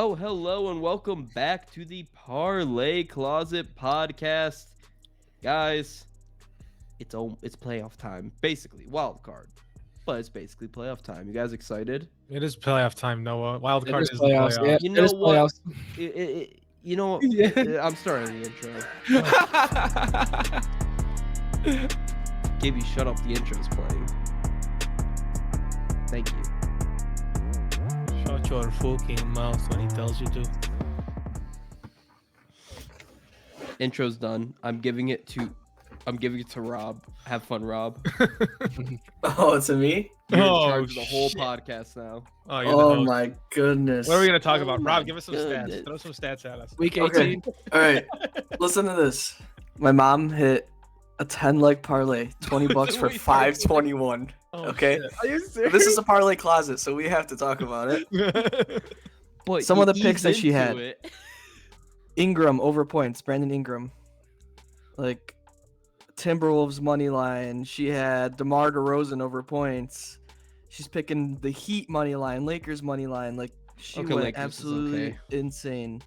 Oh, hello and welcome back to the Parlay Closet podcast. Guys, it's playoff time. Basically, wild card. But it's basically playoff time. You guys excited? It is playoff time, Noah. Wild It card is is playoffs, the yeah. playoffs. You It know is what? playoffs. You know what? Yeah. I'm starting the intro. Gibby, shut up. The intro's playing. Thank you. Shut your fucking mouth when he tells you to. Intro's done. I'm giving it to Rob. Have fun, Rob. Oh, it's a me? You're in Oh, charge of the whole shit. podcast now. Oh, you're the Oh host. my goodness. What are we gonna talk Oh about? my Rob, give us some goodness. stats. Throw some stats at us. Week Okay. 18. All right, listen to this. My mom hit a 10-leg parlay, $20 for Wait, 521. Oh, Okay. shit. Are you serious? This is a parlay closet, so we have to talk about it. But Some you of the picks eased that she into had. it. Ingram over points, Brandon Ingram. Like Timberwolves money line. She had DeMar DeRozan over points. She's picking the Heat money line, Lakers money line. Like she Okay, went Lakers is absolutely okay. insane.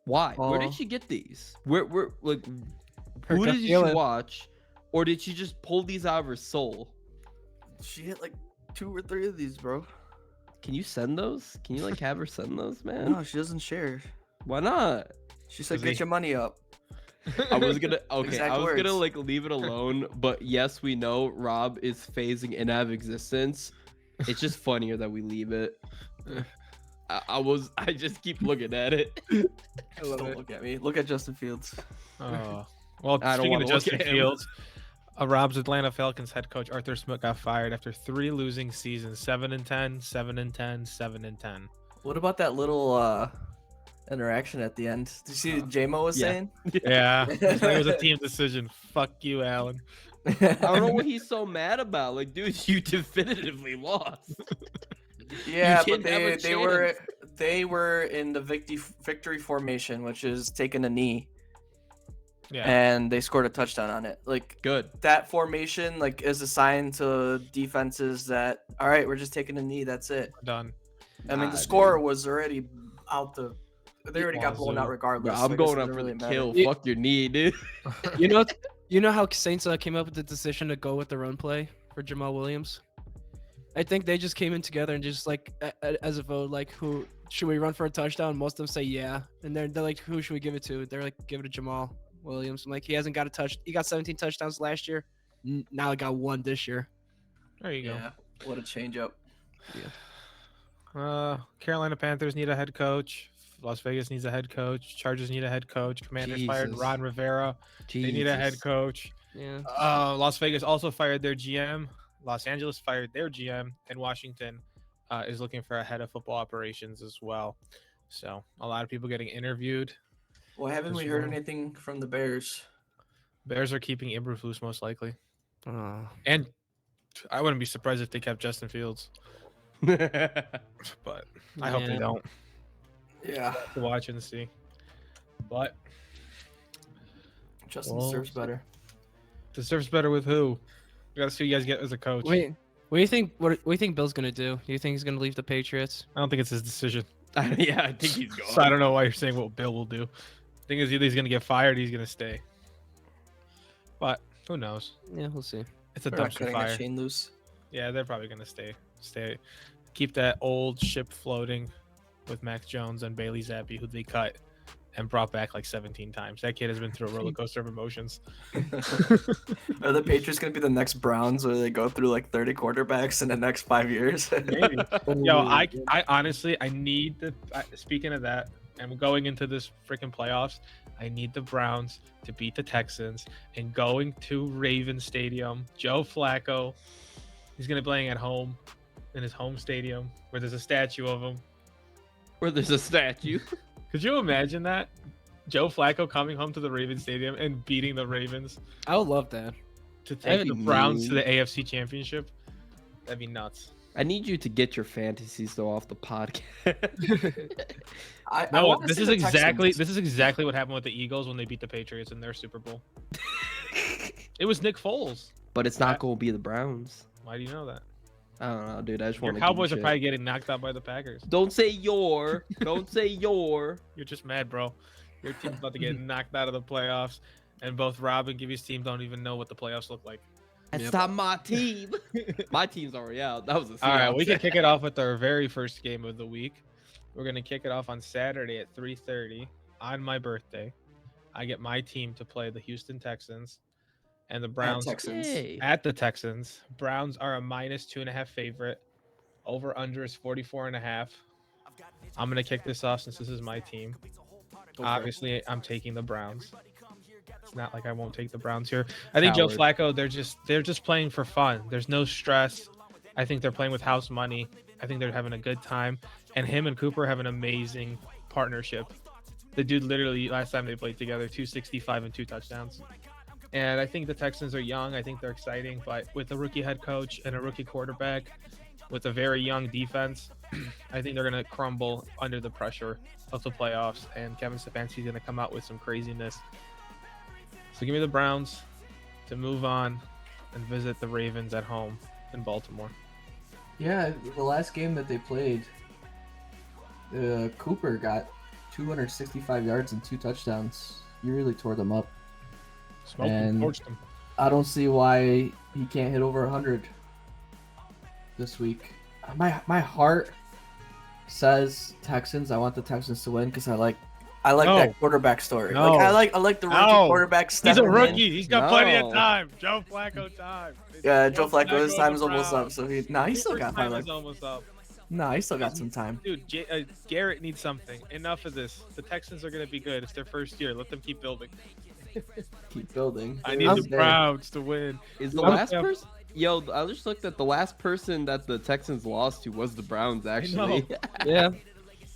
Why? Where did Oh. she get these? Where like Her who gut did she feeling. watch? Or did she just pull these out of her soul? She hit like 2 or 3 of these, bro. Can you send those? Can you like have her send those, man? No, she doesn't share. Why not? She said, Does "Get he- your money up." I was gonna Exact I was gonna words. like leave it alone, but yes, we know Rob is phasing in out of existence. It's just funnier that we leave it. I just keep looking at it. Don't look at me. Look at Justin Fields. Oh. Well, I don't speaking wanna of look Justin at him. Fields, Rob's Atlanta Falcons head coach Arthur Smith got fired after 3 losing seasons: 7-10, 7-10, 7-10. What about that little interaction at the end? Did you see what JMO was Yeah. saying? Yeah, it was a team decision. Fuck you, Allen. I don't know what he's so mad about. Like, dude, you definitively lost. Yeah, but didn't have a they were in the victory formation, which is taking a knee, Yeah. and they scored a touchdown on it. Like Good. that formation, like is a sign to defenses that all right, we're just taking a knee. That's it. Done. I mean, Nah, the score was already out the. They already got blown out Wazoo. regardless. Bro, I'm so I guess going it up doesn't for really the matter. kill. Yeah. Fuck your knee, dude. You know how Saints came up with the decision to go with the run play for Jamal Williams? I think they just came in together and just like as a vote, like who should we run for a touchdown? Most of them say yeah, and they're like, who should we give it to? They're like, give it to Jamal Williams. I'm like, he hasn't got a touch. He got 17 touchdowns last year. Now he got 1 this year. There you go. Yeah, what a change up. Carolina Panthers need a head coach. Las Vegas needs a head coach. Chargers need a head coach. Commanders fired Jesus. Ron Rivera. They need a head Jesus. coach. Yeah. Las Vegas also fired their GM. Los Angeles fired their GM, and Washington is looking for a head of football operations as well. So a lot of people getting interviewed. Well, haven't As we heard well. anything from the Bears? Bears are keeping Ibrahim most likely, Oh. and I wouldn't be surprised if they kept Justin Fields, but I hope they Yeah. don't. Yeah, To watch and see, but Justin Well, deserves better. deserves better with who? We gotta see who you guys get as a coach. Wait, what do you think? What do you think Bill's gonna do? Do you think he's gonna leave the Patriots? I don't think it's his decision. Yeah, I think he's going. So I don't know why you're saying what Bill will do. Thing is, either he's gonna get fired, or he's gonna stay. But who knows? Yeah, we'll see. It's a They're not dumpster cutting fire. that chain loose. Yeah, they're probably gonna stay. Keep that old ship floating with Max Jones and Bailey Zappi, who they cut and brought back like 17 times. That kid has been through a roller coaster of emotions. Are the Patriots gonna be the next Browns, where they go through like 30 quarterbacks in the next 5 years? Maybe. Yo, I honestly I need the. Speaking of that, and going into this freaking playoffs, I need the Browns to beat the Texans and going to Raven Stadium. Joe Flacco, he's gonna be playing at home in his home stadium where there's a statue of him. Where there's a statue. Could you imagine that? Joe Flacco coming home to the Ravens Stadium and beating the Ravens I would love that. to That'd take the be Browns to mean. the AFC Championship? That'd be nuts. I need you to get your fantasies though off the podcast. I No, wanna this see is the exactly Texans. what happened with the Eagles when they beat the Patriots in their Super Bowl. It was Nick Foles. But it's not going to be the Browns. Why do you know that? I don't know, dude. I just Your want to. Cowboys are probably getting knocked out by the Packers. Don't say your. Don't say your. You're just mad, bro. Your team's about to get knocked out of the playoffs, and both Rob and Gibby's team don't even know what the playoffs look like. That's not my team. My team's already out. That was a. All right, we can kick it off with our very first game of the week. We're gonna kick it off on Saturday at 3:30 on my birthday. I get my team to play the Houston Texans, and the Browns at the Texans. Browns are a -2.5 favorite. Over under is 44.5. I'm gonna kick this off since this is my team. Obviously, I'm taking the Browns. It's not like I won't take the Browns here. I think Joe Flacco, they're just playing for fun. There's no stress. I think they're playing with house money. I think they're having a good time. And him and Cooper have an amazing partnership. The dude literally, last time they played together, 265 and 2 touchdowns. And I think the Texans are young. I think they're exciting. But with a rookie head coach and a rookie quarterback, with a very young defense, I think they're going to crumble under the pressure of the playoffs. And Kevin Stefanski's going to come out with some craziness. So give me the Browns to move on and visit the Ravens at home in Baltimore. Yeah, the last game that they played, Cooper got 265 yards and 2 touchdowns. He really tore them up. Torched them. I don't see why he can't hit over 100 this week. My heart says Texans. I want the Texans to win because I like that quarterback story. No. Like I like the rookie quarterback. He's a rookie. In. He's got plenty of time. Joe Flacco time. Yeah, Joe Flacco. His time is almost up. So he still got time is almost up. No, he still got some time. Dude, Garrett needs something. Enough of this. The Texans are gonna be good. It's their first year. Let them keep building. Keep building. I need the Browns to win. Is the last person? Yo, I just looked at the last person that the Texans lost to was the Browns, actually. Yeah.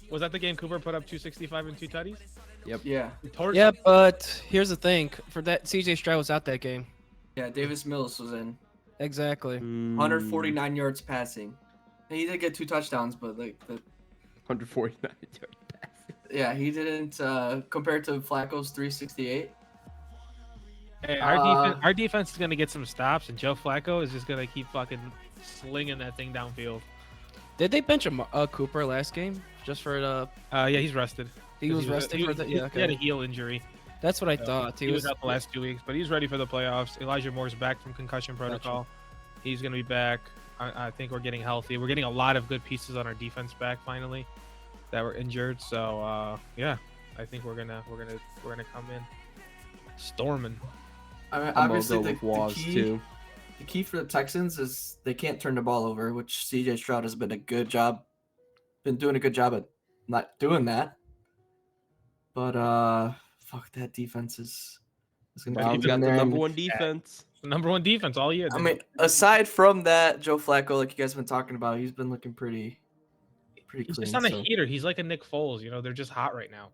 Was that the game Cooper put up 265 and 2 tutties? Yep. Yeah. Yeah, but here's the thing. For that, CJ Stroud was out that game. Yeah, Davis Mills was in. Exactly. 149 yards passing. He did get 2 touchdowns, but like the 149 yards passing. Yeah, he didn't compared to Flacco's 368. Hey, our defense is gonna get some stops, and Joe Flacco is just gonna keep fucking slinging that thing downfield. Did they bench Cooper last game just for the? Yeah, he's rested. He was rested for the. Yeah, okay. He had a heel injury. That's what I thought. He was out the last 2 weeks, but he's ready for the playoffs. Elijah Moore's back from concussion protocol. Gotcha. He's gonna be back. I think we're getting healthy. We're getting a lot of good pieces on our defense back finally that were injured. So yeah, I think we're gonna come in storming. I mean, obviously the key for the Texans is they can't turn the ball over, which CJ Stroud has been doing a good job at not doing that. But fuck, that defense is gonna be got the number one defense. Number one defense all year. I mean, aside from that, Joe Flacco, like you guys have been talking about, he's been looking pretty clean. He's just on a heater. He's like a Nick Foles. They're just hot right now.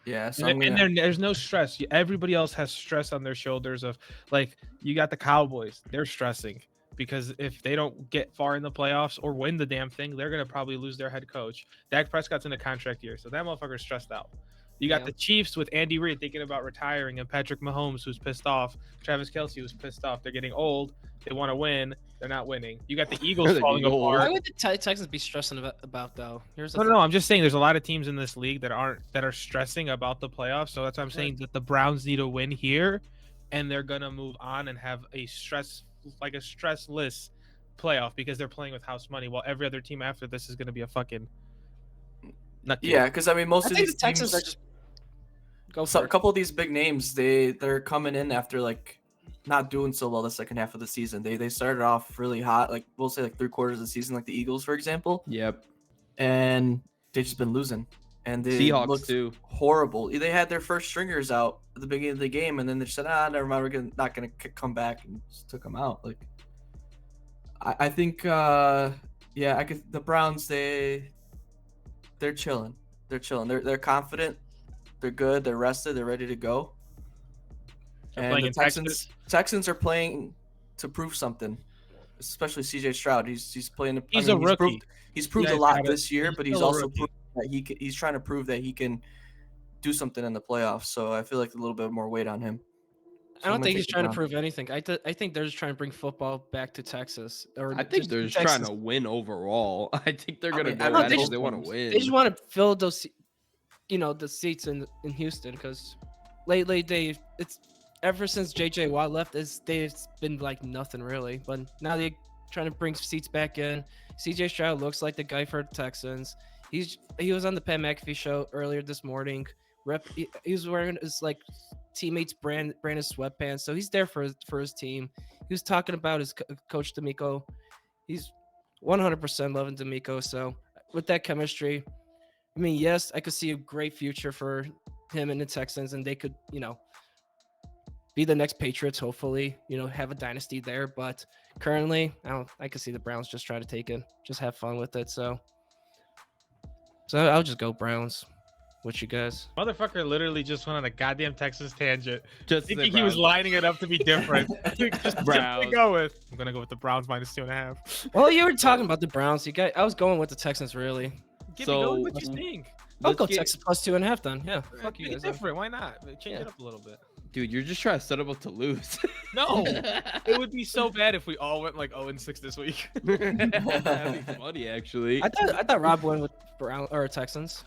Yeah, so and there's no stress. Everybody else has stress on their shoulders of like you got the Cowboys. They're stressing because if they don't get far in the playoffs or win the damn thing, they're gonna probably lose their head coach. Dak Prescott's in a contract year, so that motherfucker's stressed out. You got the Chiefs with Andy Reid thinking about retiring, and Patrick Mahomes who's pissed off. Travis Kelce who's pissed off. They're getting old. They want to win. They're not winning. You got the Eagles falling apart. Why would the Texans be stressing about though? No. I'm just saying there's a lot of teams in this league that are stressing about the playoffs. So that's why I'm saying that the Browns need to win here, and they're gonna move on and have a stressless playoff because they're playing with house money. While every other team after this is gonna be a fucking. Yeah, because I mean most of these Texans teams are just. A couple of these big names, they're coming in after like not doing so well the second half of the season. They started off really hot, like we'll say like 3/4 of the season, like the Eagles, for example. Yep. And they've just been losing. And they Seahawks too. Horrible. They had their first stringers out at the beginning of the game, and then they said, never mind, we're not gonna come back, and just took them out. Like I think the Browns, they're chilling. They're chilling. They're confident. They're good. They're rested. They're ready to go. And the Texans are playing to prove something, especially CJ Stroud. He's playing. He's a rookie. He's proved a lot this year, but he's also proved that he's trying to prove that he can do something in the playoffs. So I feel like a little bit more weight on him. I don't I'm gonna think take he's the trying to Browns. prove anything. I think they're just trying to bring football back to Texas. Or I think they're just trying Texas. to win overall. I think they're I gonna mean, go I at like it both because they want to teams. win. They just want to fill those, the seats in Houston because lately it's ever since JJ Watt left, they've been like nothing really. But now they're trying to bring seats back in. CJ Stroud looks like the guy for the Texans. He was on the Pat McAfee show earlier this morning. He was wearing his like teammates branded sweatpants, so he's there for his team. He was talking about his coach D'Amico. He's 100% loving D'Amico. So with that chemistry, I mean, yes, I could see a great future for him and the Texans, and they could, be the next Patriots. Hopefully, have a dynasty there. But currently, I could see the Browns just try to take it, just have fun with it. So I'll just go Browns. What you guys? Motherfucker literally just went on a goddamn Texas tangent, Just thinking he was lining it up to be different. just to Browns. go with. I'm gonna go with the Browns -2.5. Well, you were talking about the Browns. I was going with the Texans really. Give So- me go with what you think. I'll Let's go get- Texas +2.5 then. Yeah, fuck you Make it guys. then. different. Why not? Change Yeah. it up a little bit. Dude, you're just trying to set them up to lose. No, it would be so bad if we all went like 0-6 this week. That'd be funny, actually. I thought Rob went with Brown or Texans.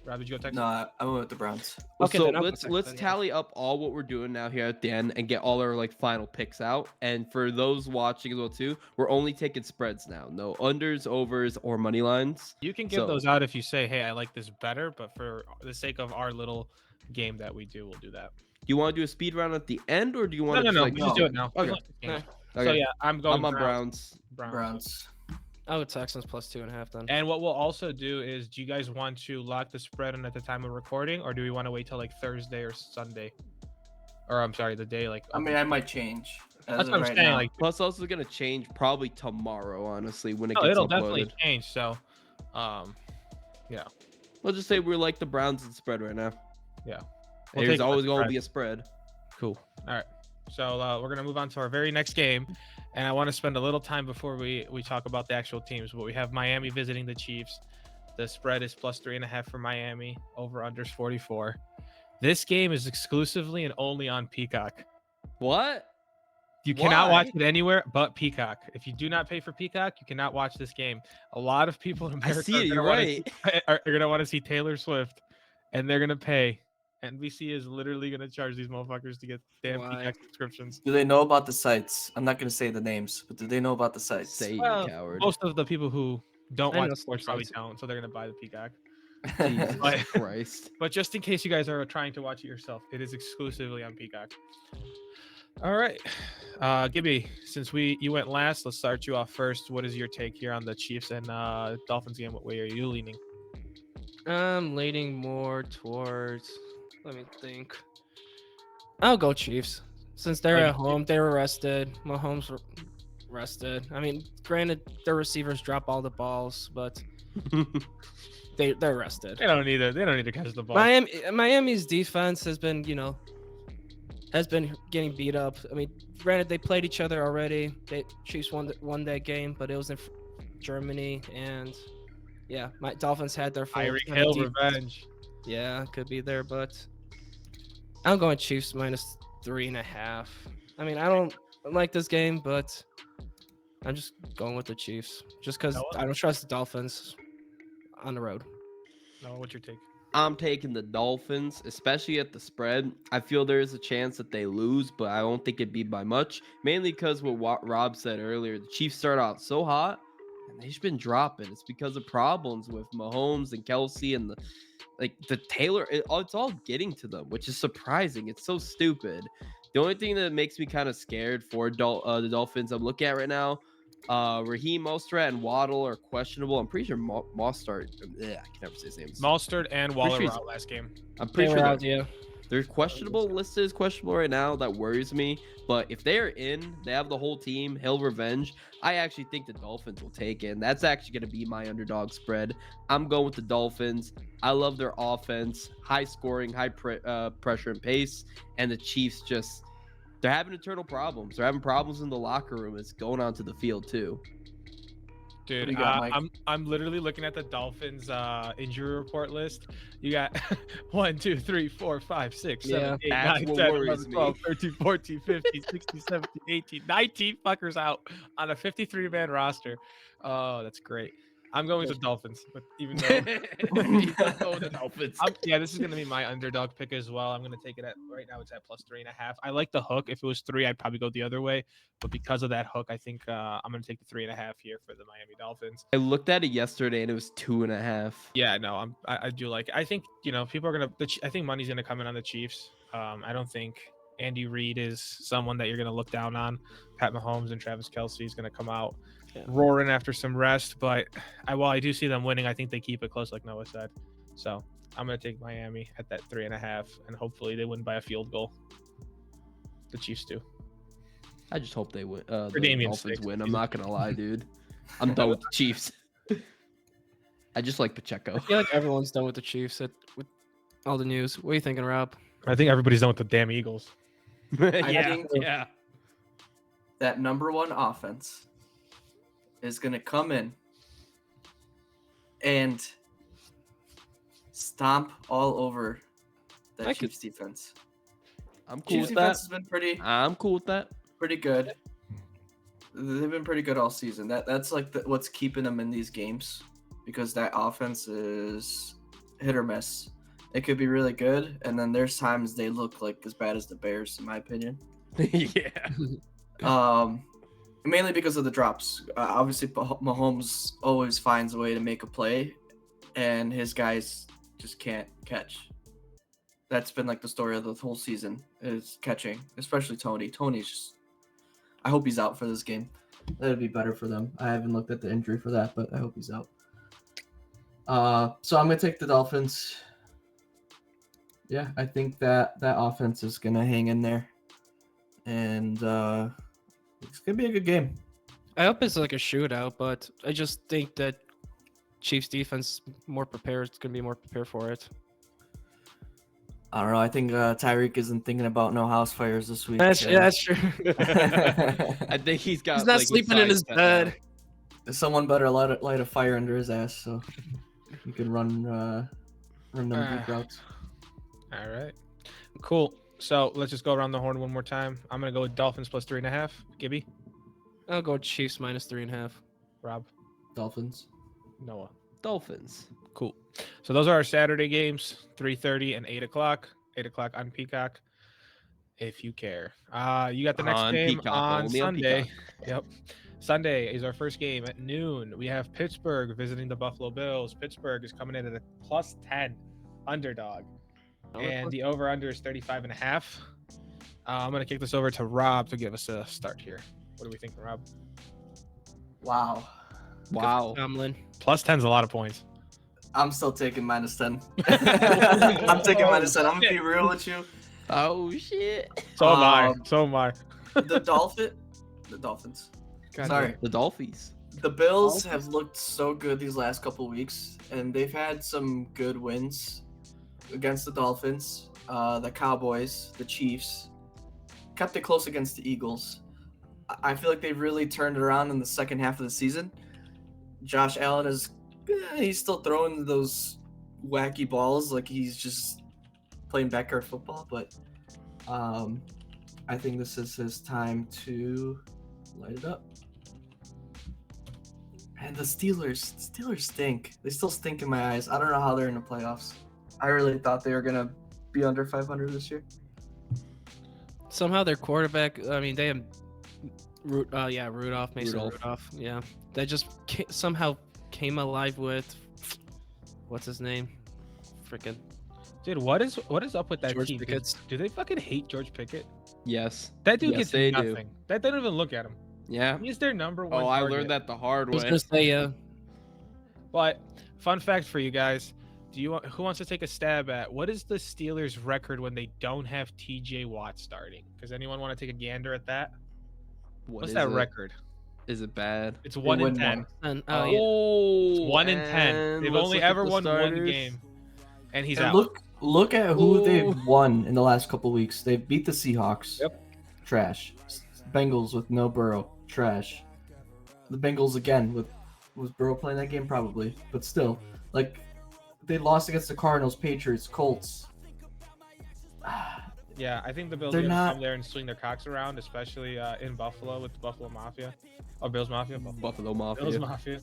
Rob, did you go Texas? No, I went with the Browns. Okay, so then I'll go let's Texans then, yeah. tally up all what we're doing now here at the end and get all our like final picks out. And for those watching as well too, we're only taking spreads now. No unders, overs, or money lines. You can give So- those out if you say, "Hey, I like this better," but for the sake of our little game that we do, we'll do that. Do you want to do a speed round at the end, or do you No, want no, to no. like, We just do it now. Okay. Nah. So Okay. yeah, I'm going. I'm on Browns. Browns. I'll go Texans +2.5 then. And what we'll also do is, do you guys want to lock the spread in at the time of recording, or do we want to wait till like Thursday or Sunday? Or I'm sorry, the day like. I mean, I might change. As That's of what I'm right saying. now. Like, Plus, also gonna change probably tomorrow. Honestly, when it no, gets it'll uploaded, definitely change. So, let's just say we're like the Browns and spread right now. Yeah. There's take always the going to spread. be a spread. Cool. All right. So we're gonna move on to our very next game, and I want to spend a little time before we talk about the actual teams. But we have Miami visiting the Chiefs. The spread is +3.5 for Miami. Over unders 44. This game is exclusively and only on Peacock. What? You cannot watch Why? it anywhere but Peacock. If you do not pay for Peacock, you cannot watch this game. A lot of people in I America see it. You're right. are gonna want to see Taylor Swift, and they're gonna pay. NBC is literally gonna charge these motherfuckers to get damn Why? Peacock subscriptions. Do they know about the sites? I'm not gonna say the names, but do they know about the sites? Say Well, you coward. Most of the people who don't I know watch sports probably sports. don't, so they're gonna buy the Peacock. Jesus But- Christ. But just in case you guys are trying to watch it yourself, it is exclusively on Peacock. All right, Gibby, since you went last, let's start you off first. What is your take here on the Chiefs and Dolphins game? What way are you leaning? I'm leaning more towards. Let me think. I'll go Chiefs. Since they're Okay. at home, they were rested. Mahomes were rested. I mean, granted, their receivers drop all the balls, but they're rested. They don't need to catch the ball. Miami's defense has been, getting beat up. I mean, granted, they played each other already. Chiefs won that game, but it was in Germany, and yeah, my Dolphins had their full. Tyreek I mean, Hill deep- revenge. Yeah, could be there, but I'm going Chiefs -3.5. I mean, I don't like this game, but I'm just going with the Chiefs just because Noah? I don't trust the Dolphins on the road. No, what's your take? I'm taking the Dolphins, especially at the spread. I feel there is a chance that they lose, but I don't think it'd be by much. Mainly because what Rob said earlier, the Chiefs start out so hot, and they've just been dropping. It's because of problems with Mahomes and Kelsey and the Taylor. It's all getting to them, which is surprising. It's so stupid. The only thing that makes me kind of scared for the Dolphins I'm looking at right now, Raheem Mostert and Waddle are questionable. I'm pretty sure Mostert. I can never say his name. Mostert and Waller Pretty were sure out last game. I'm They pretty were sure out, they're, yeah. they're questionable. Listed as questionable right now. That worries me. But if they're in, they have the whole team. Hill revenge. I actually think the Dolphins will take it. And that's actually going to be my underdog spread. I'm going with the Dolphins. I love their offense, high scoring, high pressure and pace. And the Chiefs they're having internal problems. They're having problems in the locker room. It's going onto the field too. Dude, do you got, Mike? I'm literally looking at the Dolphins injury report list. You got 1, 2, 3, 4, 5, 6, 7, 8, That's 9, what 10, worries 11, me. 12, 13, 14, 15, 16, 17, 18, 19 fuckers out on a 53-man roster. Oh, that's great. I'm going with the Dolphins, but even though He does go with the Dolphins. yeah, this is gonna be my underdog pick as well. I'm gonna take it at right now. It's at +3.5. I like the hook. If it was 3, I'd probably go the other way. But because of that hook, I think I'm gonna take the 3.5 here for the Miami Dolphins. I looked at it yesterday and it was 2.5. Yeah, no, I do like it. I think people are gonna. I think money's gonna come in on the Chiefs. I don't think Andy Reid is someone that you're gonna look down on. Pat Mahomes and Travis Kelce is gonna come out roaring after some rest. But while I do see them winning, I think they keep it close, like Noah said. So I'm gonna take Miami at that 3.5, and hopefully they win by a field goal. The Chiefs do. I just hope they win. The Damian's Dolphins sake. win. I'm not gonna lie, dude. I'm done with the Chiefs. I just like Pacheco. I feel like everyone's done with the Chiefs with all the news. What are you thinking, Rob? I think everybody's done with the damn Eagles. yeah, think- yeah. That number 1 offense is gonna come in and stomp all over that I could- Chiefs defense. I'm cool Chiefs with defense that. has been I'm cool with that. pretty good. They've been pretty good all season. That's like what's keeping them in these games, because that offense is hit or miss. It could be really good, and then there's times they look like as bad as the Bears, in my opinion. yeah. Mainly because of the drops. Obviously, Mahomes always finds a way to make a play, and his guys just can't catch. That's been like the story of the whole season, is catching, especially Tony. Tony's just. I hope he's out for this game. That'd be better for them. I haven't looked at the injury for that, but I hope he's out. So I'm gonna take the Dolphins. Yeah, I think that offense is gonna hang in there, and it's gonna be a good game. I hope it's like a shootout, but I just think that Chiefs defense more prepared. It's gonna be more prepared for it. I don't know. I think Tyreek isn't thinking about no house fires this week. That's true. I think he's got. He's not like, sleeping in his sights set bed. Someone better light a fire under his ass so he can run them deep routes. All right, cool. So let's just go around the horn one more time. I'm gonna go with Dolphins +3.5. Gibby, I'll go Chiefs -3.5. Rob, Dolphins. Noah. Dolphins. Cool. So those are our Saturday games: 3:30 and 8 o'clock. 8 o'clock on Peacock, if you care. You got the next On game Peacock, on only on Sunday. Peacock. Yep. Sunday is our first game at noon. We have Pittsburgh visiting the Buffalo Bills. Pittsburgh is coming in at a +10 underdog. And the over-under is 35.5. I'm going to kick this over to Rob to give us a start here. What do we think, Rob? Wow. Wow. Tomlin. +10 is a lot of points. I'm still taking -10. I'm taking -10. I'm gonna be real with you. Oh shit. So am I. Um, So am I. The Dolphins. God Sorry. damn. The Dolphins. The Bills have looked so good these last couple weeks, and they've had some good wins against the Dolphins, the Cowboys, the Chiefs. Kept it close against the Eagles. I feel like they've really turned it around in the second half of the season. Josh Allen he's still throwing those wacky balls like he's just playing backyard football, but I think this is his time to light it up. And the Steelers stink. They still stink in my eyes. I don't know how they're in the playoffs. I really thought they were gonna be under 500 this year. Somehow their quarterback. I mean, they have Rudolph, Mason Rudolph. Yeah, they just somehow came alive with what's his name? Freaking Dude, what is up with that George team? Pickens. Do they fucking hate George Pickett? Yes. That dude Yes, gets they do. nothing. They don't even look at him. Yeah. He's their number one. Oh, I target. learned that the hard I was way. gonna say, yeah. But fun fact for you guys: who wants to take a stab at what is the Steelers' record when they don't have T.J. Watt starting? Does anyone want to take a gander at that? What What's is that it? record? Is it bad? It's 1 in win 10. more. And, Oh, yeah. It's 1 in 10. and They've let's only look at ever the won one starters. game, and he's And out. look at who they've Ooh. won in the last couple weeks. They've beat the Seahawks. Yep. Trash. Bengals with no Burrow. Trash. The Bengals again with Was Burrow playing that game? Probably, but still, like they lost against the Cardinals, Patriots, Colts. Yeah, I think the Bills They're are gonna not- come there and swing their cocks around, especially in Buffalo with the Buffalo Mafia, or Bills Mafia. Buffalo Mafia. Bills Mafia.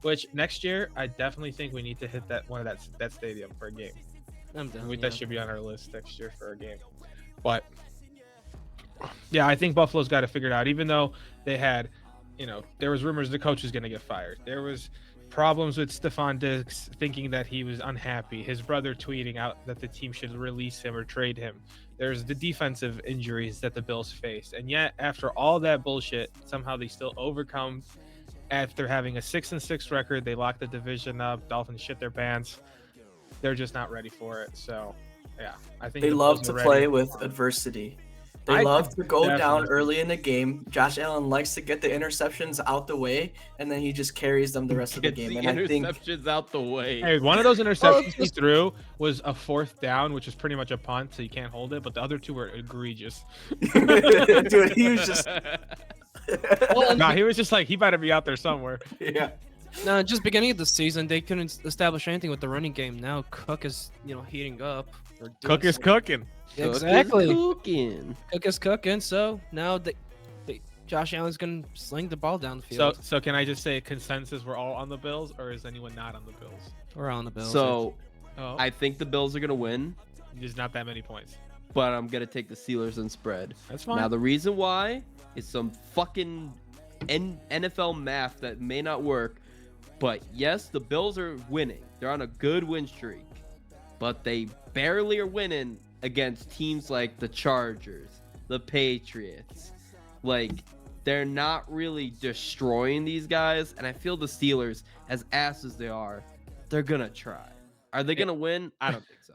Which next year, I definitely think we need to hit that stadium for a game. I'm down. That should be on our list next year for a game. But yeah, I think Buffalo's got to figure it out. Even though they had, there was rumors the coach was going to get fired. There was problems with Stephon Diggs thinking that he was unhappy. His brother tweeting out that the team should release him or trade him. There's the defensive injuries that the Bills faced. And yet, after all that bullshit, somehow they still overcome. After having a 6-6 record, they locked the division up. Dolphins shit their pants. They're just not ready for it. So, yeah, I think They the love Bills to are play ready. with adversity. They I love to go down definitely- early in the game. Josh Allen likes to get the interceptions out the way, and then he just carries them the rest of the Gets game. the And I think interceptions out the way. Hey, one of those interceptions he threw was a 4th down, which is pretty much a punt, so you can't hold it. But the other two were egregious. dude, he was just Nah, he was just like, he better be out there somewhere. yeah. No, just beginning of the season, they couldn't establish anything with the running game. Now Cook is, heating up. or doing Cook is something. cooking. Exactly. Cooking. Cook is cooking. So now Josh Allen's gonna sling the ball down the field. So can I just say consensus? We're all on the Bills, or is anyone not on the Bills? We're on the Bills. So Oh, I think the Bills are gonna win, there's not that many points. but I'm gonna take the Steelers and spread. That's fine. Now the reason why is some fucking NFL math that may not work, but yes, the Bills are winning. They're on a good win streak, but they barely are winning against teams like the Chargers, the Patriots. Like, they're not really destroying these guys, and I feel the Steelers, as ass as they are, they're gonna try. Are they gonna win? I don't think so.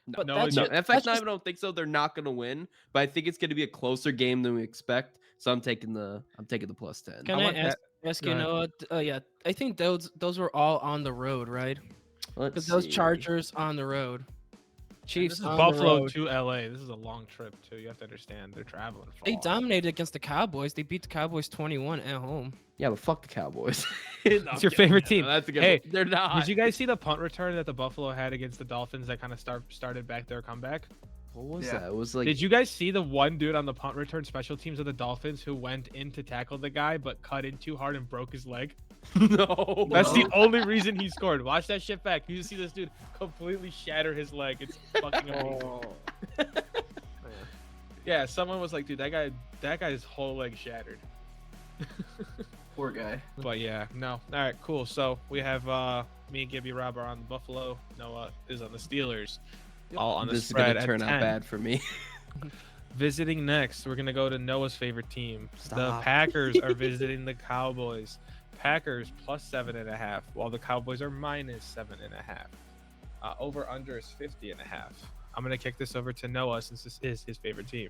No, But no, that's no. ju- In fact, that's I just- don't think so. They're not gonna win, but I think it's gonna be a closer game than we expect. So I'm taking the +10. Can I I want ask Go you, ahead. Noah? Yeah, I think those were all on the road, right? Let's Because those see. Chargers on the road, Chiefs This is on Buffalo the road. to LA. This is a long trip too. You have to understand. They're traveling. They far. dominated against the Cowboys. They beat the Cowboys 21 at home. Yeah, but fuck the Cowboys. It's your favorite team. That's a good Hey, they're not. Did you guys see the punt return that the Buffalo had against the Dolphins that kind of started back their comeback? What was Yeah. that? It was like Did you guys see the one dude on the punt return special teams of the Dolphins who went in to tackle the guy but cut in too hard and broke his leg? no. That's the only reason he scored. Watch that shit back. You just see this dude completely shatter his leg. It's fucking amazing. Yeah, someone was like, dude, that guy's whole leg shattered. Poor guy. But yeah, no. All right, cool. So we have me and Gibby Rob are on Buffalo. Noah is on the Steelers. All on the This is spread gonna at turn 10. out bad for me. Visiting next, we're gonna go to Noah's favorite team. The Stop. Packers are visiting the Cowboys. Packers +7.5, while the Cowboys are -7.5. Over under is 50.5. I'm gonna kick this over to Noah since this is his favorite team.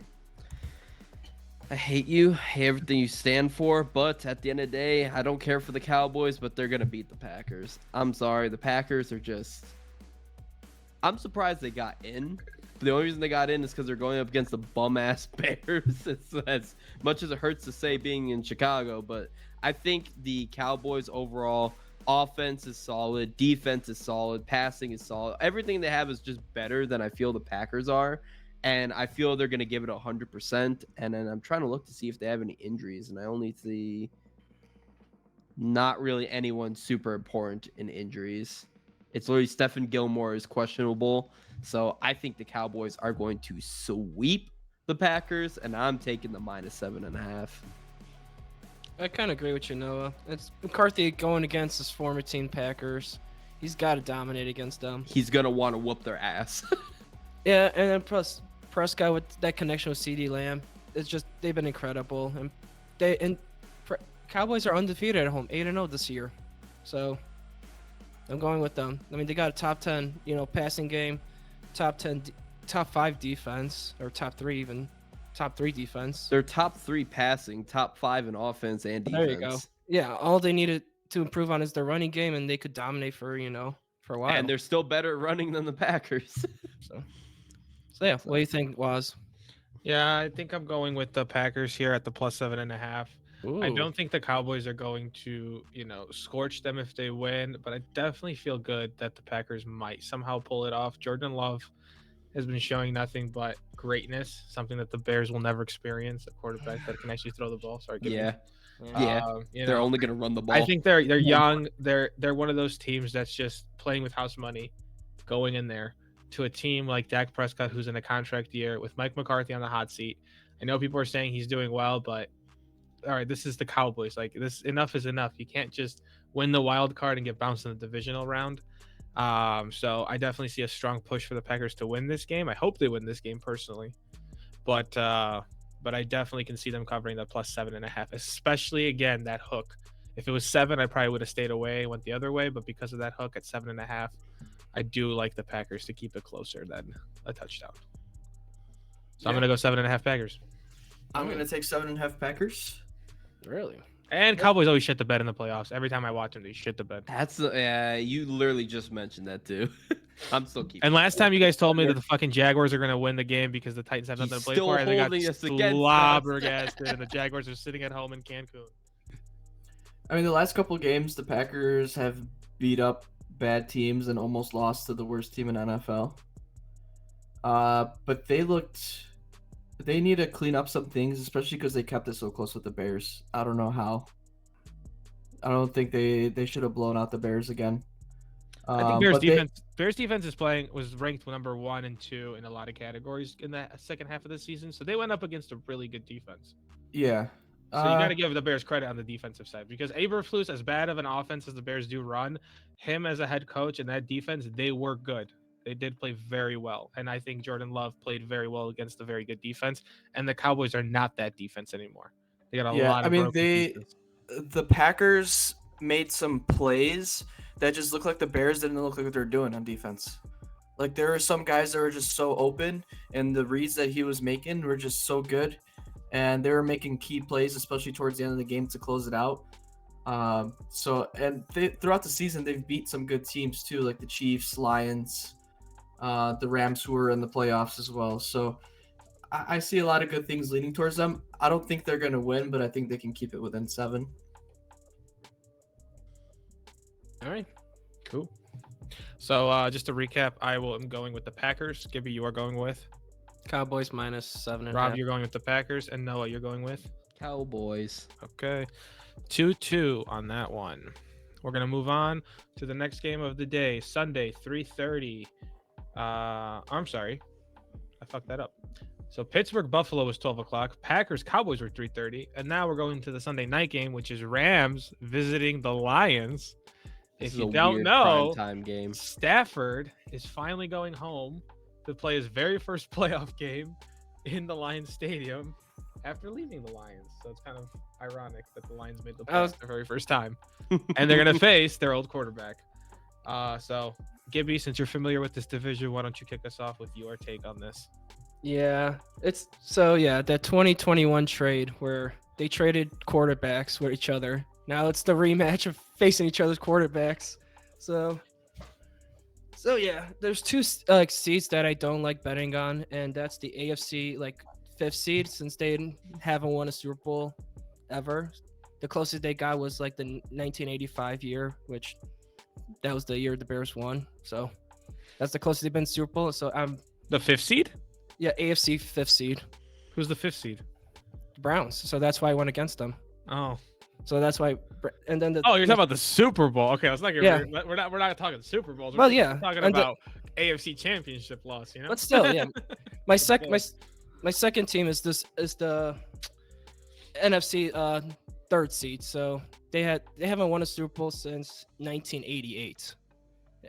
I hate you, hate everything you stand for, but at the end of the day, I don't care for the Cowboys, but they're gonna beat the Packers. I'm sorry, the Packers are just. I'm surprised they got in. But the only reason they got in is because they're going up against the bum ass Bears. As much as it hurts to say being in Chicago, but I think the Cowboys overall offense is solid, defense is solid, passing is solid. Everything they have is just better than I feel the Packers are. And I feel they're going to give it 100%. And then I'm trying to look to see if they have any injuries. And I only see not really anyone super important in injuries. It's literally Stephen Gilmore is questionable. So I think the Cowboys are going to sweep the Packers. And I'm taking the -7.5. I kind of agree with you, Noah. It's McCarthy going against his former team Packers. He's got to dominate against them. He's going to want to whoop their ass. Yeah, and then plus Prescott with that connection with CeeDee Lamb. It's just they've been incredible, and Cowboys are undefeated at home, 8-0 this year. So I'm going with them. I mean, they got a top 10, passing game, top 5 defense, or top 3 even, top 3 defense. They're top 3 passing, top 5 in offense and defense. There you go. Yeah, all they needed to improve on is their running game, and they could dominate for a while. And they're still better at running than the Packers. So yeah, what do you think, Waz? Yeah, I think I'm going with the Packers here at the +7.5. I Ooh. don't think the Cowboys are going to, scorch them if they win, but I definitely feel good that the Packers might somehow pull it off. Jordan Love has been showing nothing but greatness, something that the Bears will never experience, a quarterback that can actually throw the ball. Sorry, give me. Yeah. Yeah. They're only gonna run the ball. I think they're young. They're one of those teams that's just playing with house money, going in there to a team like Dak Prescott, who's in a contract year with Mike McCarthy on the hot seat. I know people are saying he's doing well, but all right, this is the Cowboys. Like this, enough is enough. You can't just win the wild card and get bounced in the divisional round. So I definitely see a strong push for the Packers to win this game. I hope they win this game personally, but I definitely can see them covering that plus 7.5, especially again that hook. If it was 7, I probably would have stayed away, went the other way. But because of that hook at 7.5, I do like the Packers to keep it closer than a touchdown. So I'm gonna go 7.5 Packers. I'm gonna take 7.5 Packers. Really? And Cowboys always shit the bed in the playoffs. Every time I watch them, they shit the bed. That's you literally just mentioned that too. I'm still keeping. And last time you guys told me that the fucking Jaguars are gonna win the game because the Titans have nothing to play still for, and they got holding us against us. slobbergasted, and the Jaguars are sitting at home in Cancun. I mean, the last couple games, the Packers have beat up bad teams and almost lost to the worst team in NFL. But they need to clean up some things, especially because they kept it so close with the Bears. I don't know how. I don't think they should have blown out the Bears again. I think Bears defense was ranked number 1 and 2 in a lot of categories in the second half of the season. So they went up against a really good defense. Yeah. So you got to give the Bears credit on the defensive side because Eberflus, as bad of an offense as the Bears do run, him as a head coach and that defense, they were good. They did play very well. And I think Jordan Love played very well against a very good defense. And the Cowboys are not that defense anymore. They got a lot of broken pieces. The Packers made some plays that just looked like the Bears didn't look like what they were doing on defense. Like there were some guys that were just so open, and the reads that he was making were just so good, and they were making key plays, especially towards the end of the game to close it out. Throughout the season, they've beat some good teams too, like the Chiefs, Lions, the Rams, who were in the playoffs as well. So I see a lot of good things leading towards them. I don't think they're going to win, but I think they can keep it within 7. All right. Cool. So just to recap, am going with the Packers. Gibby, you are going with? Cowboys minus 7.5. Rob, you're going with the Packers. And Noah, you're going with? Cowboys. Okay. 2-2 on that one. We're going to move on to the next game of the day, Sunday, 3:30. I'm sorry. I fucked that up. So Pittsburgh Buffalo was 12 o'clock. Packers Cowboys were 3:30, and now we're going to the Sunday night game, which is Rams visiting the Lions. If you don't know, time game. Stafford is finally going home to play his very first playoff game in the Lions Stadium after leaving the Lions. So it's kind of ironic that the Lions made the playoffs their very first time, and they're gonna face their old quarterback. So Gibby, since you're familiar with this division, why don't you kick us off with your take on this? Yeah, that 2021 trade where they traded quarterbacks with each other. Now it's the rematch of facing each other's quarterbacks. So yeah, there's 2 seeds that I don't like betting on, and that's the AFC 5th seed, since they haven't won a Super Bowl ever. The closest they got was like the 1985 year, which that was the year the Bears won. So that's the closest they've been to Super Bowl. So I'm the 5th seed. Yeah, AFC 5th seed. Who's the 5th seed? The Browns. So that's why I went against them. Oh. So that's why. And then you're talking about the Super Bowl. Okay, it's like we're not talking Super Bowls. We're talking about AFC Championship loss. But still, yeah. My second team is the NFC 3rd seed. So they haven't won a Super Bowl since 1988.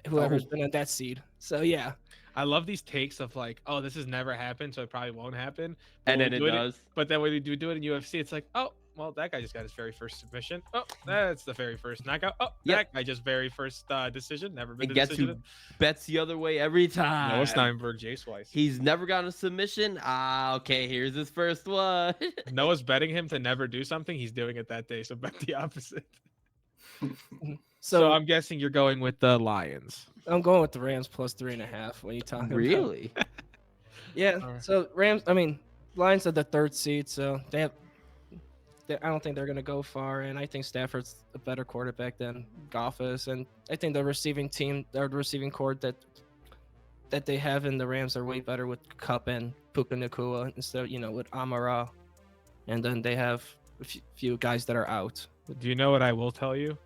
Whoever's been on that seed. So yeah. I love these takes of like, oh, this has never happened, so it probably won't happen. And then it does. But then when we do it in UFC, it's like, oh, well, that guy just got his very first submission. Oh, that's the very first knockout. Oh, that guy just very first decision. Never been. And guess who bets the other way every time? Noah Steinberg, Jay Swice. He's never gotten a submission. Okay, here's his first one. Noah's betting him to never do something. He's doing it that day, so bet the opposite. So I'm guessing you're going with the Lions. I'm going with the Rams plus 3.5 when you talk about. Really? Yeah. Right. So Lions are the 3rd seed, so they have I don't think they're gonna go far, and I think Stafford's a better quarterback than Goff is, and I think the receiving team or the receiving core that they have in the Rams are way better with Cup and Puka Nacua instead of, with Amara, and then they have a few guys that are out. Do you know what I will tell you?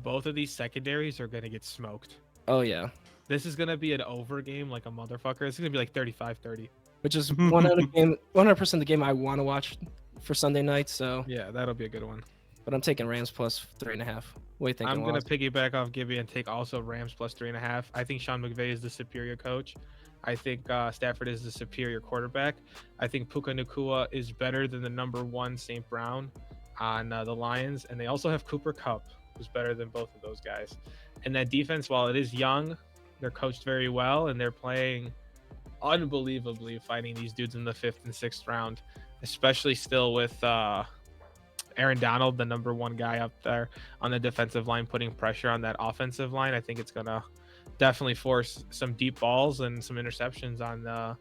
Both of these secondaries are gonna get smoked. Oh yeah, This is gonna be an over game like a motherfucker. It's gonna be like 35-30. which is 100% the game I want to watch for Sunday night. So, Yeah, that'll be a good one. but I'm taking Rams plus 3.5. What do you think? I'm gonna piggyback off Gibby and take also Rams plus 3.5. I think Sean McVay is the superior coach. I think Stafford is the superior quarterback. I think Puka Nacua is better than the number 1 St. Brown on the Lions, and they also have Cooper Kupp, who's better than both of those guys. And that defense, while it is young, they're coached very well, and they're playing unbelievably, fighting these dudes in the 5th and 6th round, especially still with Aaron Donald, the number 1 guy up there on the defensive line, putting pressure on that offensive line. I think it's gonna definitely force some deep balls and some interceptions on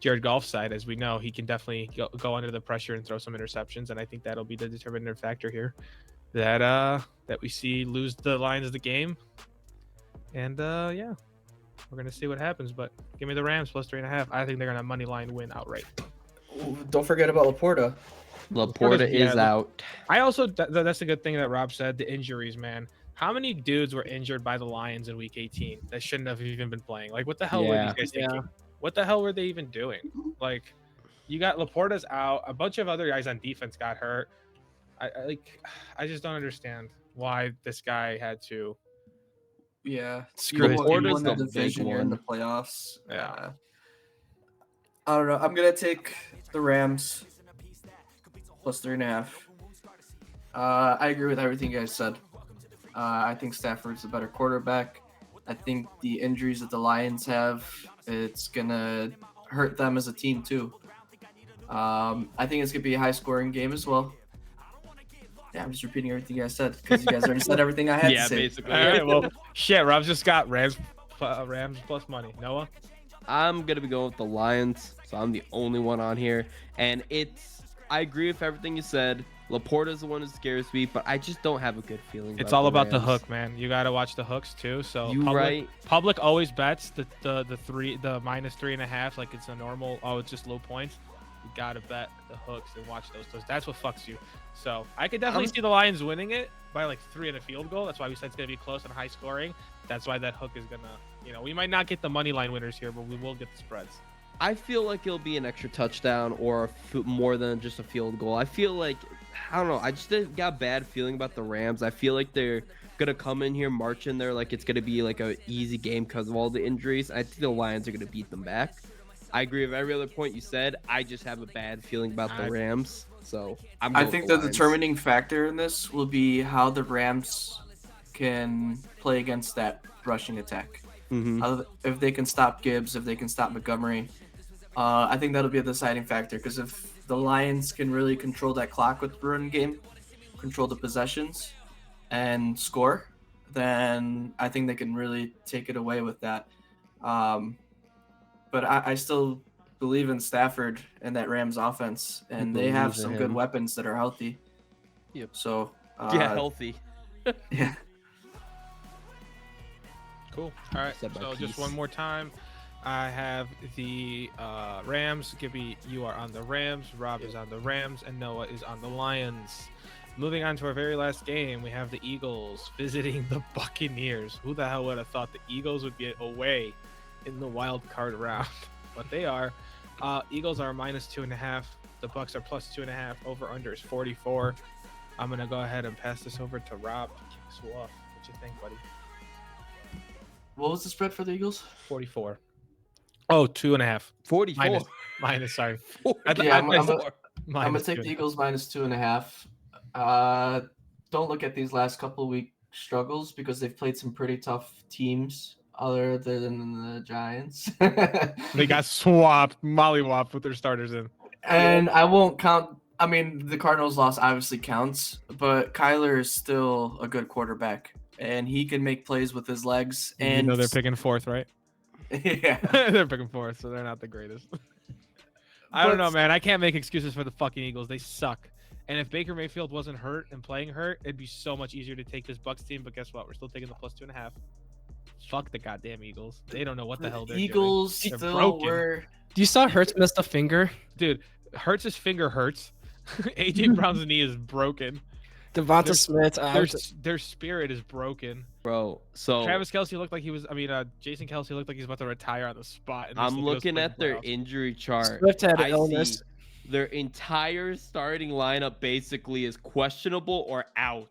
Jared Goff's side. As we know, he can definitely go under the pressure and throw some interceptions, and I think that'll be the determinative factor here that we see lose the Lions the game. And yeah, we're gonna see what happens, but give me the Rams plus 3.5. I think they're gonna money line win outright. Don't forget about Laporta. Laporta is out. I also that's a good thing that Rob said, the injuries, man. How many dudes were injured by the Lions in week 18 that shouldn't have even been playing? Like, what the hell were these guys thinking? What the hell were they even doing? Like, you got Laporta's out, a bunch of other guys on defense got hurt. I just don't understand why this guy had to. Yeah, Screw his Laporta's team. the The big division. You're in the one. playoffs. Yeah. I don't know. I'm gonna take the Rams plus 3.5. I agree with everything you guys said. I think Stafford's a better quarterback. I think the injuries that the Lions have, it's gonna hurt them as a team too. I think it's gonna be a high-scoring game as well. Yeah, I'm just repeating everything you guys said because you guys already said everything I had to say. Basically. All right, well, shit, Rob's just got Rams plus money. Noah? I'm gonna be going with the Lions, so I'm the only one on here. And I agree with everything you said. Laporta's the one who scares me, but I just don't have a good feeling. It's all about the Rams. hook, man. You got to watch the hooks too. So You right. Public always bets the minus 3.5 like it's a normal. Oh, it's just low points. You got to bet the hooks and watch those. That's what fucks you. So I could definitely see the Lions winning it by like 3 and a field goal. That's why we said it's gonna be close and high scoring. That's why that hook is gonna. We might not get the money line winners here, but we will get the spreads. I feel like it'll be an extra touchdown or more than just a field goal. I feel like, I don't know, I just got a bad feeling about the Rams. I feel like they're going to come in here, march in there like it's going to be like an easy game because of all the injuries. I think the Lions are going to beat them back. I agree with every other point you said. I just have a bad feeling about the Rams. So I think the determining factor in this will be how the Rams can play against that rushing attack. Mm-hmm. If they can stop Gibbs, if they can stop Montgomery. I think that'll be a deciding factor because if the Lions can really control that clock with the run game, control the possessions, and score, then I think they can really take it away with that. But I still believe in Stafford and that Rams offense, and they have some good weapons that are healthy. Yep. So healthy. Yeah. Cool. All right. So just one more time. I have the Rams. Gibby, you are on the Rams. Rob is on the Rams, and Noah is on the Lions. Moving on to our very last game, we have the Eagles visiting the Buccaneers. Who the hell would have thought the Eagles would be away in the wild card round? But they are. Eagles are minus 2.5. The Bucs are plus 2.5. Over under is 44. I'm gonna go ahead and pass this over to Rob to kick us off. What you think, buddy? What was the spread for the Eagles? 44. Oh, 2.5. 44. Minus, sorry. I'm gonna take 2.5. the Eagles minus 2.5. Don't look at these last couple of week struggles because they've played some pretty tough teams other than the Giants. They got mollywopped with their starters in. And I won't count. I mean, the Cardinals loss obviously counts, but Kyler is still a good quarterback, and he can make plays with his legs. And they're picking fourth, right? Yeah, they're picking fourth, so they're not the greatest. I don't know, man. I can't make excuses for the fucking Eagles. They suck. And if Baker Mayfield wasn't hurt and playing hurt, it'd be so much easier to take this Bucks team. But guess what? We're still taking the +2.5. Fuck the goddamn Eagles. They don't know what the hell they're Eagles doing. They're still broken. were. Do you saw Hurts miss a finger? Dude, Hurts' finger hurts. AJ Brown's knee is broken. Devonta Smith out. Their spirit is broken. Bro, so Travis Kelce looked like he was. Jason Kelce looked like he's about to retire on the spot. And I'm looking at their injury chart. Swift had an I illness. see their entire starting lineup basically is questionable or out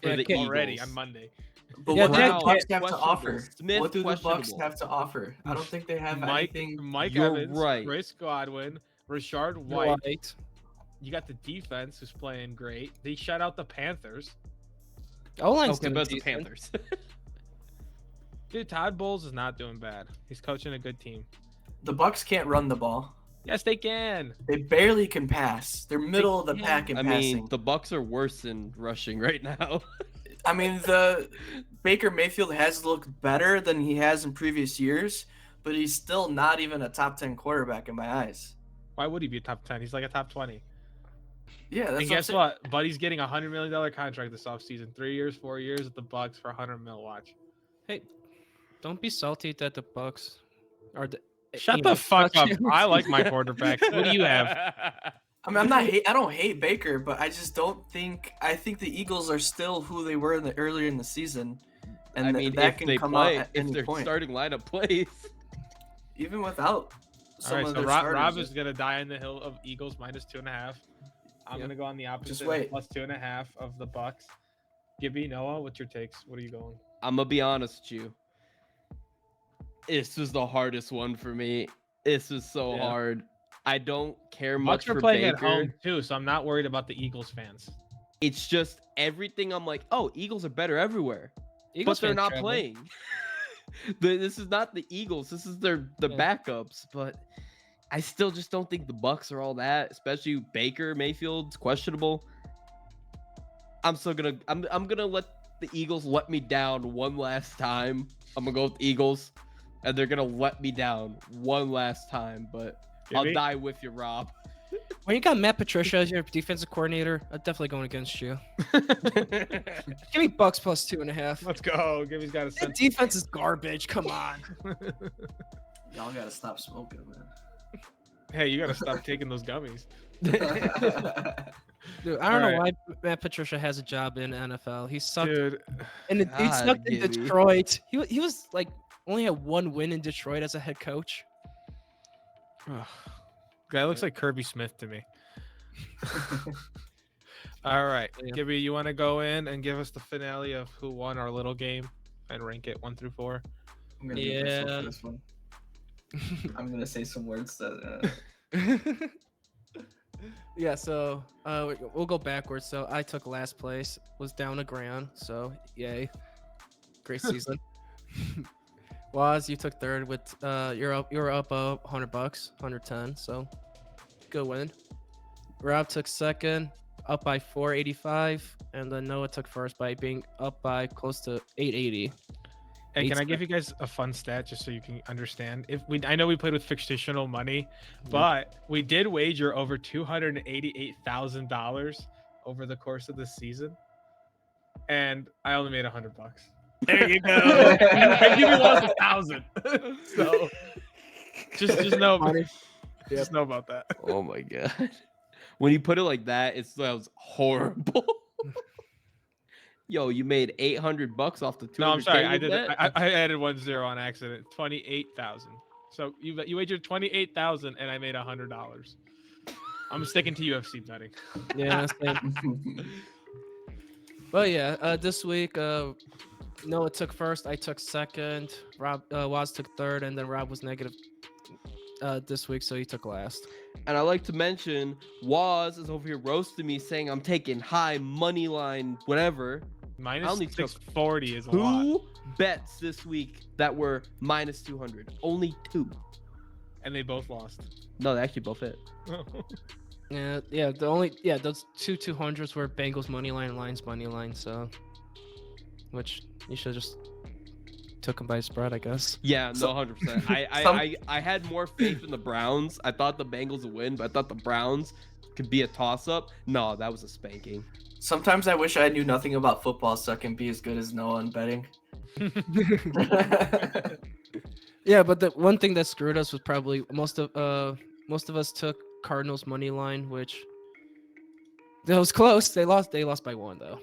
for Yeah, the Kid Eagles. already on Monday. But Yeah, what do they- the Bucks have to questionable. offer? Smith, What do the Bucks questionable. have to offer? I don't think they have anything. Mike You're Evans, right. Chris Godwin, Rashard White. White. You got the defense who's playing great. They shut out the Panthers. O-line's Okay, doing but it's the decent. Panthers. Dude, Todd Bowles is not doing bad. He's coaching a good team. The Bucks can't run the ball. Yes, they can. They barely can pass. They're middle of the pack in I passing. mean, the Bucks are worse than rushing right now. The Baker Mayfield has looked better than he has in previous years, but he's still not even a top 10 quarterback in my eyes. Why would he be a top 10? He's like a top 20. Yeah, that's And what guess what? Buddy's getting a $100 million contract this offseason. 3 years, 4 years at the Bucks for $100 million. Watch. Hey, don't be salty that the Bucks are the. Shut you the know, fuck up. champions. I like my quarterback. What do you have? I mean, I don't hate Baker, but I just don't think. I think the Eagles are still who they were earlier in the season, and I mean, that if can they come play, out at if any their point, starting lineup plays. even without All some right, of so their Rob starters. is going to die on the hill of Eagles -2.5. I'm Yep. going to go on the opposite. Just wait. +2.5 of the Bucks. Gibby, Noah, what's your takes? What are you going? I'm gonna be honest with you. This was the hardest one for me. This was so Yeah. hard. I don't care Bucks much are for playing Baker. at home too, so I'm not worried about the Eagles fans. It's just everything. I'm like, oh, Eagles are better everywhere, Eagles but they're fans not travel. playing. This is not the Eagles. This is the Yeah. backups. But I still just don't think the Bucks are all that. Especially Baker Mayfield's questionable. I'm still gonna. I'm gonna let the Eagles let me down one last time. I'm gonna go with Eagles, and they're gonna let me down one last time. But I'll Gibby? die with you, Rob. When you got Matt Patricia as your defensive coordinator, I'm definitely going against you. Give me Bucks +2.5. Let's go. Gibby's got a That sense. defense is garbage. Come on. Y'all gotta stop smoking, Hey, you got to stop taking those gummies. man. Dude, I don't know Alright. why Matt Patricia has a job in NFL. He sucked, Dude, and he God, sucked in Gibby. Detroit. He was like only had one win in Detroit as a head coach. guy looks like Kirby Smith to me. All right, Yeah. Gibby, you want to go in and give us the finale of who won our little game and rank it 1 through 4? I'm gonna be myself Yeah. for this one. I'm gonna say some words that. Yeah, so we'll go backwards. So I took last place, was down a grand, so yay, great season. Waz, you took third with you were up $100, 110, so good win. Rob took second, up by 485, and then Noah took first by being up by close to 880. Hey, can I Eight give you guys a fun stat just so you can understand? I know we played with fictional money, but we did wager over $288,000 over the course of the season, and I only made $100. There you go. And you lost 1,000. So just know, Funny. just know about that. Oh my god. When you put it like that, it sounds horrible. Yo, you made $800 off the 200. No, I'm sorry. I did. I added 1 0 on accident. 28,000. So you wagered 28,000, and I made $100. I'm sticking to UFC betting. Yeah, same. Well, yeah, this week, Noah took first, I took second, Rob Waz took third, and then Rob was negative this week, so he took last. And I like to mention, Waz is over here roasting me, saying I'm taking high money line, whatever. Minus only took 640 is a lot. 2 bets this week that were minus 200. Only 2. And they both lost. No, they actually both hit. Yeah, those two 200s were Bengals money line, Lions money line, so which you should just took them by spread, I guess. Yeah, no, So- 100%. I had more faith in the Browns. I thought the Bengals would win, but I thought the Browns could be a toss-up. No, that was a spanking. Sometimes I wish I knew nothing about football so I can be as good as Noah in betting. Yeah, but the one thing that screwed us was probably most of us took Cardinals money line, which that was close. They lost by 1 though.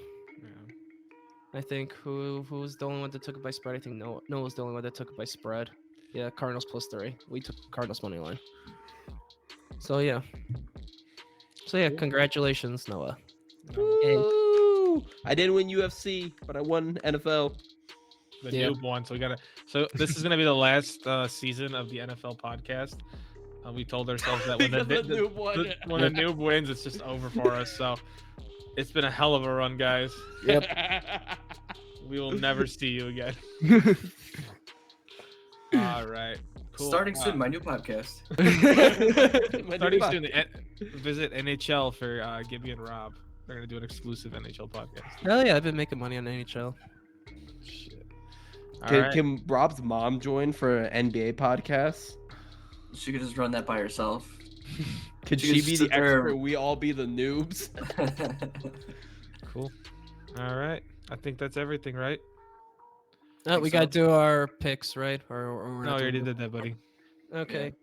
I think who was the only one that took it by spread? I think Noah was the only one that took it by spread. Yeah, Cardinals +3. We took Cardinals money line. So yeah. Congratulations, Noah. Woo! I didn't win UFC, but I won NFL. The Yeah. noob one. So So this is gonna be the last season of the NFL podcast. We told ourselves that when Because the the noob won. when the noob wins, it's just over for us. So it's been a hell of a run, guys. Yep. We will never see you again. All right. Cool. Starting soon, my new podcast. Starting soon. Visit NHL for Gibby and Rob. They're gonna do an exclusive NHL podcast. Hell yeah, I've been making money on NHL. Shit. All Can, right. can Rob's mom join for an NBA podcast? She could just run that by herself. Could She she can be the sit there- expert? We all be the noobs. Cool. All right. I think that's everything, right? Oh, we so. gotta do our picks, right? Or we're No, not you already doing did that, buddy. Okay.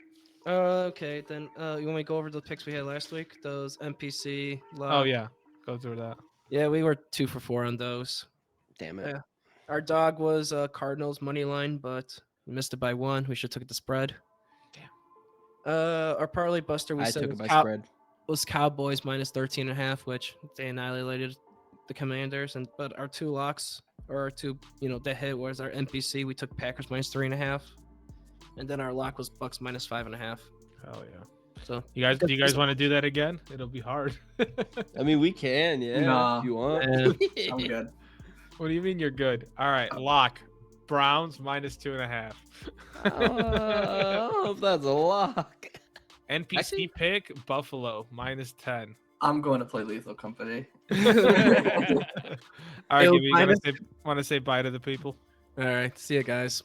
Okay, then you want me to go over the picks we had last week? Those NPC. Oh yeah. Go through that. Yeah, we were 2 for 4 on those. Damn it. Yeah. Our dog was Cardinals money line, but we missed it by 1. We should have took it to spread. Damn. Our parlay buster we I said took was, it by spread. was Cowboys -13.5, which they annihilated the Commanders. But our 2 locks, or our 2, that hit was our NPC. We took Packers -3.5, and then our lock was Bucks -5.5. Hell yeah. So Do you guys want to do that again? It'll be hard. I mean, we can, yeah, Nah. if you want. I'm good. What do you mean you're good? All right, lock. Browns -2.5. I don't know if that's a lock. NPC Actually- pick Buffalo -10. I'm going to play Lethal Company. All right, It'll Gibby, you want to say bye to the people? All right, see you guys.